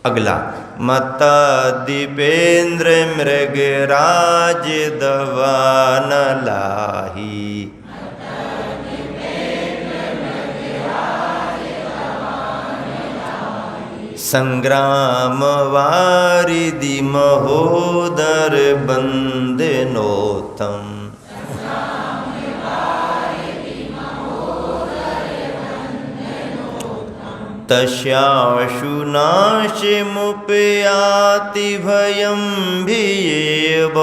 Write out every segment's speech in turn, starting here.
अगला मत दीपेंद्र मृगराज दवान लाही, संग्राम वारिधि महोदर बंदनोत्तम, तस्याशुनाशमुपयाति भयं भीयेव,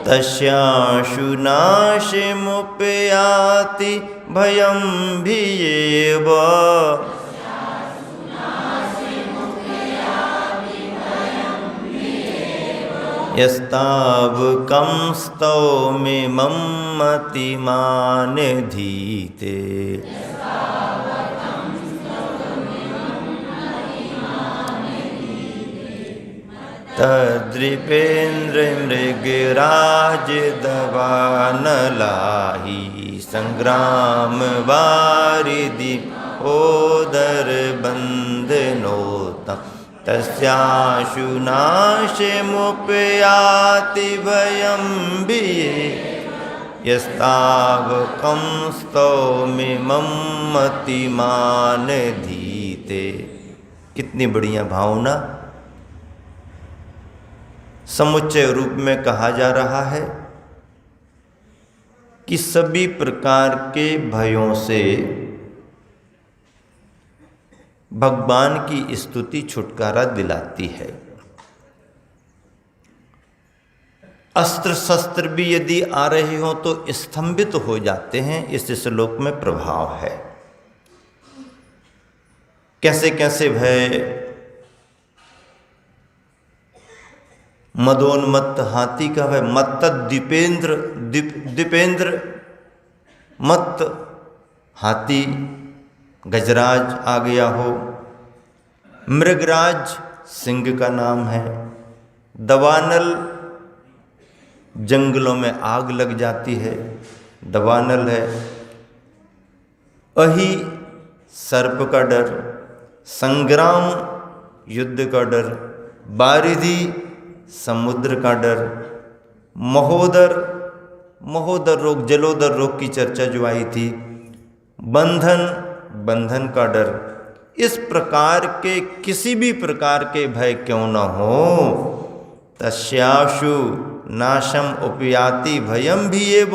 तस्याशुनाशमुपयाति भयं भीयेव, यस्तावकं स्तौमिमं मतिमानधीते, तद्रिपेन्द्र मृगराज दवान लाही, संग्राम वारिधि ओदर बंदनोत्तम, तस्याशुनाशमुपयाति भयं भीयेव, यस्तावकं स्तौमिमं मतिमानधीते। कितनी बढ़िया भावना समुच्चय रूप में कहा जा रहा है कि सभी प्रकार के भयों से भगवान की स्तुति छुटकारा दिलाती है। अस्त्र शस्त्र भी यदि आ रहे हो तो स्तंभित हो जाते हैं, इस श्लोक में प्रभाव है। कैसे कैसे भय, मदोन्मत्त हाथी का भय, मत्त दीपेंद्र मत्त हाथी गजराज आ गया हो, मृगराज सिंह का नाम है, दवानल जंगलों में आग लग जाती है, दवानल है, अहि सर्प का डर, संग्राम युद्ध का डर, बारिधि समुद्र का डर, महोदर रोग, जलोदर रोग की चर्चा जो आई थी, बंधन का डर। इस प्रकार के किसी भी प्रकार के भय क्यों न हो, तस्याशु नाशम उपयाति भयम भीयेव,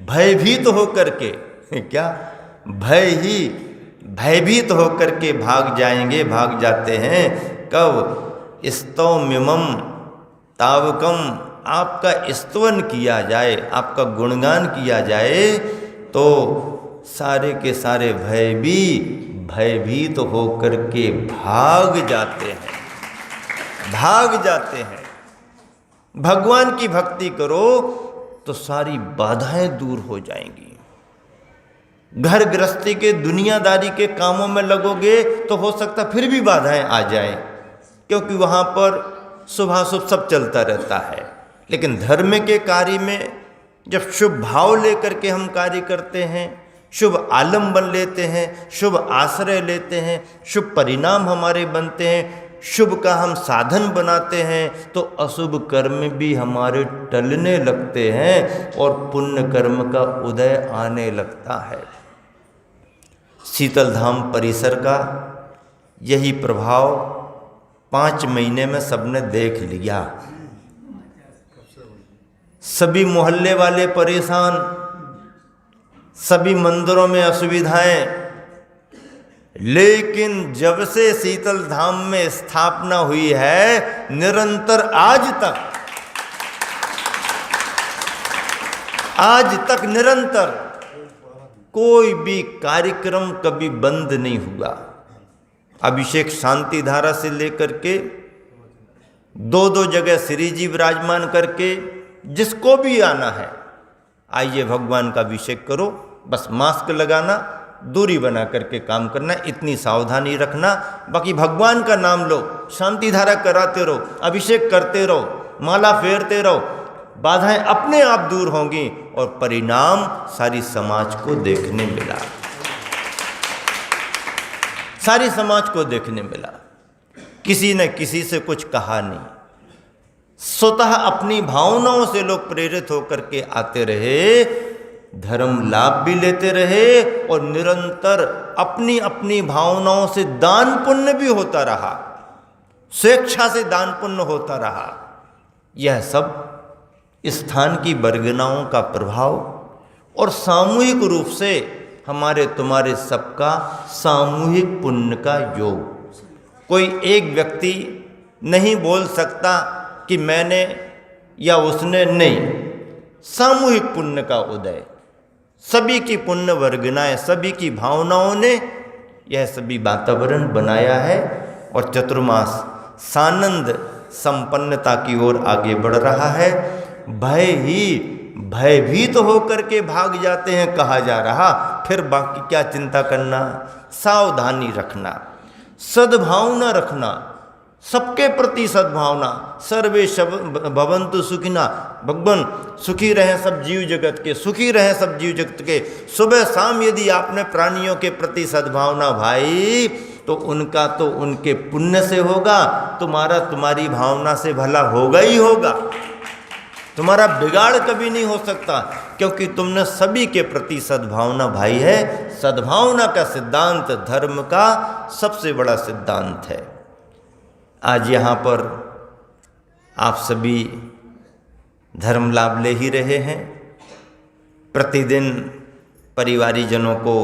भयभीत होकर के क्या भयभीत होकर के भाग जाते हैं। कब? स्तौमिमं तावकम, आपका स्तवन किया जाए, आपका गुणगान किया जाए तो सारे के सारे भय भी भयभीत होकर के भाग जाते हैं। भगवान की भक्ति करो तो सारी बाधाएं दूर हो जाएंगी। घर गृहस्थी के दुनियादारी के कामों में लगोगे तो हो सकता फिर भी बाधाएं आ जाएं, क्योंकि वहाँ पर शुभाशुभ सब चलता रहता है। लेकिन धर्म के कार्य में जब शुभ भाव लेकर के हम कार्य करते हैं, शुभ आलम्बन लेते हैं, शुभ आश्रय लेते हैं, शुभ परिणाम हमारे बनते हैं, शुभ का हम साधन बनाते हैं, तो अशुभ कर्म भी हमारे टलने लगते हैं और पुण्य कर्म का उदय आने लगता है। शीतल धाम परिसर का यही प्रभाव 5 महीने में सबने देख लिया। सभी मोहल्ले वाले परेशान, सभी मंदिरों में असुविधाएं, लेकिन जब से शीतल धाम में स्थापना हुई है, निरंतर आज तक निरंतर कोई भी कार्यक्रम कभी बंद नहीं हुआ। अभिषेक शांति धारा से लेकर के 2-2 जगह श्री जी विराजमान करके जिसको भी आना है, आइए भगवान का अभिषेक करो। बस मास्क लगाना, दूरी बना करके काम करना, इतनी सावधानी रखना। बाकी भगवान का नाम लो, शांति धारा कराते रहो, अभिषेक करते रहो, माला फेरते रहो, बाधाएं अपने आप दूर होंगी और परिणाम सारी समाज को देखने मिला, सारी समाज को देखने मिला। किसी ने किसी से कुछ कहा नहीं, स्वतः अपनी भावनाओं से लोग प्रेरित होकर के आते रहे, धर्म लाभ भी लेते रहे और निरंतर अपनी अपनी भावनाओं से दान पुण्य भी होता रहा, स्वेच्छा से दान पुण्य होता रहा। यह सब स्थान की बरगनाओं का प्रभाव और सामूहिक रूप से हमारे तुम्हारे सबका सामूहिक पुण्य का योग। कोई एक व्यक्ति नहीं बोल सकता कि मैंने या उसने, नहीं, सामूहिक पुण्य का उदय, सभी की पुण्य वर्गनाएं, सभी की भावनाओं ने यह सभी वातावरण बनाया है और चतुर्मास सानंद संपन्नता की ओर आगे बढ़ रहा है। भयभीत होकर के भाग जाते हैं कहा जा रहा, फिर बाकी क्या चिंता करना, सावधानी रखना, सद्भावना रखना, सबके प्रति सद्भावना। सर्वे भवन्तु सुखिना, भगवान सुखी रहें सब जीव जगत के, सुखी रहें सब जीव जगत के। सुबह शाम यदि आपने प्राणियों के प्रति सद्भावना भाई, तो उनका तो उनके पुण्य से होगा, तुम्हारा तुम्हारी भावना से भला होगा ही होगा। तुम्हारा बिगाड़ कभी नहीं हो सकता, क्योंकि तुमने सभी के प्रति सद्भावना भाई है। सद्भावना का सिद्धांत धर्म का सबसे बड़ा सिद्धांत है। आज यहाँ पर आप सभी धर्म लाभ ले ही रहे हैं। प्रतिदिन परिवारीजनों को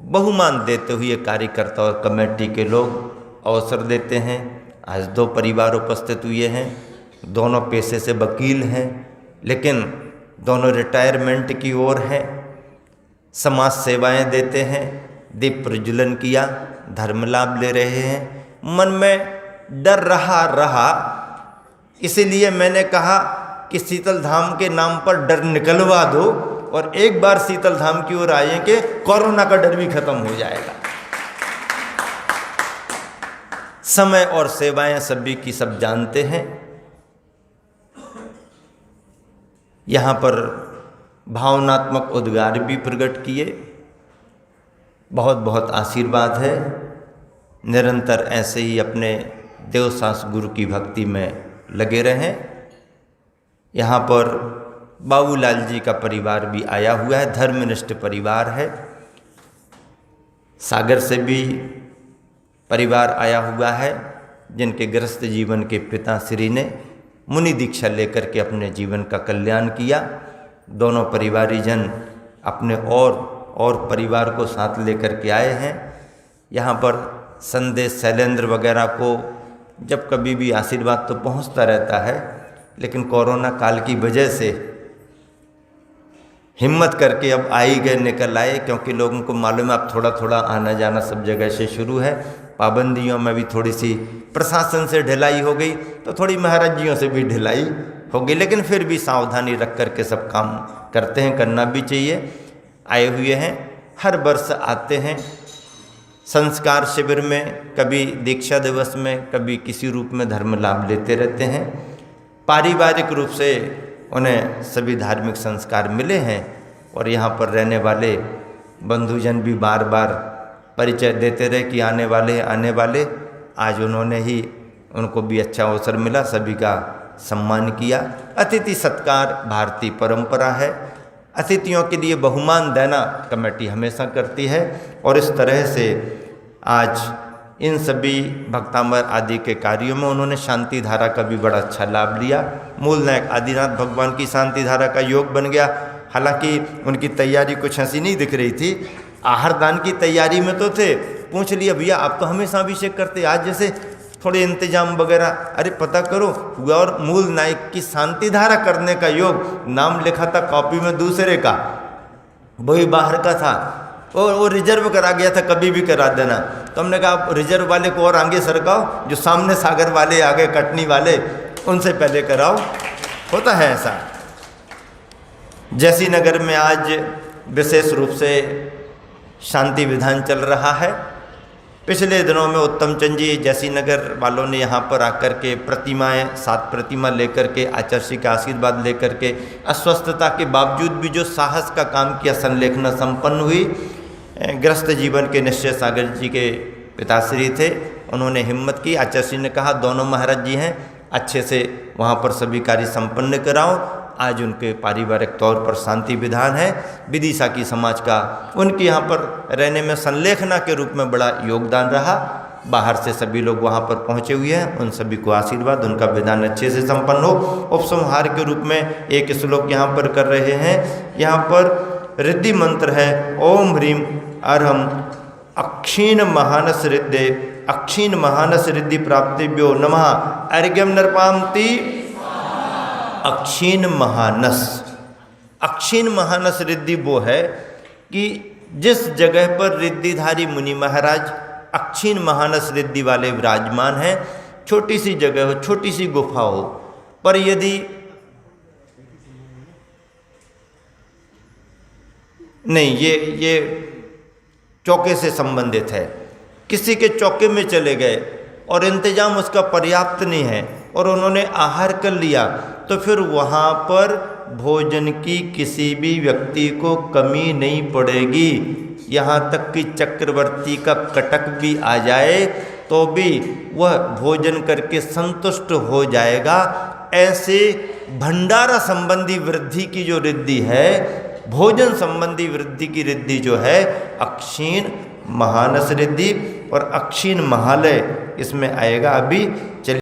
बहुमान देते हुए कार्यकर्ता और कमेटी के लोग अवसर देते हैं। आज 2 परिवार उपस्थित हुए हैं, दोनों पेशे से वकील हैं, लेकिन दोनों रिटायरमेंट की ओर हैं। समाज सेवाएं देते हैं, दीप प्रज्वलन किया, धर्म लाभ ले रहे हैं। मन में डर रहा, इसीलिए मैंने कहा कि शीतल धाम के नाम पर डर निकलवा दो और एक बार शीतल धाम की ओर आएंगे, कोरोना का डर भी खत्म हो जाएगा। समय और सेवाएं सभी की सब जानते हैं। यहाँ पर भावनात्मक उद्गार भी प्रकट किए, बहुत बहुत आशीर्वाद है। निरंतर ऐसे ही अपने देवसास गुरु की भक्ति में लगे रहें। यहाँ पर बाबूलाल जी का परिवार भी आया हुआ है, धर्मनिष्ठ परिवार है। सागर से भी परिवार आया हुआ है, जिनके गृहस्थ जीवन के पिता श्री ने मुनि दीक्षा लेकर के अपने जीवन का कल्याण किया। दोनों परिवारीजन अपने और परिवार को साथ लेकर के आए हैं। यहाँ पर संदेश शैलेंद्र वगैरह को जब कभी भी आशीर्वाद तो पहुँचता रहता है, लेकिन कोरोना काल की वजह से हिम्मत करके अब आई गए निकल आए, क्योंकि लोगों को मालूम है अब थोड़ा थोड़ा आना जाना सब जगह से शुरू है। पाबंदियों में भी थोड़ी सी प्रशासन से ढिलाई हो गई, तो थोड़ी महाराज जियों से भी ढिलाई हो गई, लेकिन फिर भी सावधानी रख कर के सब काम करते हैं, करना भी चाहिए। आए हुए हैं, हर वर्ष आते हैं संस्कार शिविर में, कभी दीक्षा दिवस में, कभी किसी रूप में धर्म लाभ लेते रहते हैं। पारिवारिक रूप से उन्हें सभी धार्मिक संस्कार मिले हैं और यहाँ पर रहने वाले बंधुजन भी बार बार परिचय देते रहे कि आने वाले। आज उन्होंने ही, उनको भी अच्छा अवसर मिला, सभी का सम्मान किया। अतिथि सत्कार भारतीय परंपरा है, अतिथियों के लिए बहुमान देना कमेटी हमेशा करती है। और इस तरह से आज इन सभी भक्तामर आदि के कार्यों में उन्होंने शांति धारा का भी बड़ा अच्छा लाभ लिया। मूल नायक आदिनाथ भगवान की शांति धारा का योग बन गया। हालांकि उनकी तैयारी कुछ ऐसी नहीं दिख रही थी, आहार दान की तैयारी में तो थे। पूछ लिया, भैया आप तो हमेशा अभिषेक करते, आज जैसे थोड़े इंतजाम वगैरह, अरे पता करो हुआ। और मूल नायक की शांति धारा करने का योग, नाम लिखा था कॉपी में दूसरे का, वही बाहर का था, वो रिजर्व करा गया था, कभी भी करा देना। तो हमने कहा आप रिजर्व वाले को और आगे सरकाओ, जो सामने सागर वाले आगे कटनी वाले, उनसे पहले कराओ। होता है ऐसा। जैसी नगर में आज विशेष रूप से शांति विधान चल रहा है, पिछले दिनों में उत्तम चंद जी जैसी नगर वालों ने यहाँ पर आकर के प्रतिमाएं 7 प्रतिमा लेकर के आचार्य श्री का आशीर्वाद लेकर के अस्वस्थता के बावजूद भी जो साहस का काम किया, संलेखना संपन्न हुई। गृहस्थ जीवन के निश्चय सागर जी के पिताश्री थे, उन्होंने हिम्मत की। आचार्य श्री ने कहा दोनों महाराज जी हैं, अच्छे से वहाँ पर सभी कार्य संपन्न कराओ। आज उनके पारिवारिक तौर पर शांति विधान है। विदिशा की समाज का उनके यहाँ पर रहने में संलेखना के रूप में बड़ा योगदान रहा। बाहर से सभी लोग वहाँ पर पहुँचे हुए हैं, उन सभी को आशीर्वाद, उनका विधान अच्छे से संपन्न हो। उपसंहार के रूप में एक श्लोक यहाँ पर कर रहे हैं। यहाँ पर रिद्धि मंत्र है ओम ह्रीम अर्हम अक्षीण महानस रिद्धे अक्षीण महानस रिद्धि प्राप्तिभ्यो नमः अर्घ्यम नरपामति। अक्षीण महानस, अक्षीण महानस रिद्धि वो है कि जिस जगह पर रिद्धिधारी मुनि महाराज अक्षीण महानस रिद्धि वाले विराजमान हैं, छोटी सी जगह हो, छोटी सी गुफा हो, पर यदि नहीं, ये चौके से संबंधित है। किसी के चौके में चले गए और इंतजाम उसका पर्याप्त नहीं है और उन्होंने आहार कर लिया, तो फिर वहाँ पर भोजन की किसी भी व्यक्ति को कमी नहीं पड़ेगी। यहाँ तक कि चक्रवर्ती का कटक भी आ जाए तो भी वह भोजन करके संतुष्ट हो जाएगा। ऐसे भंडारा संबंधी वृद्धि की जो रिद्धि है, भोजन संबंधी वृद्धि की रिद्धि जो है अक्षीण महानस रिद्धि और अक्षीण महालय इसमें आएगा। अभी चलिए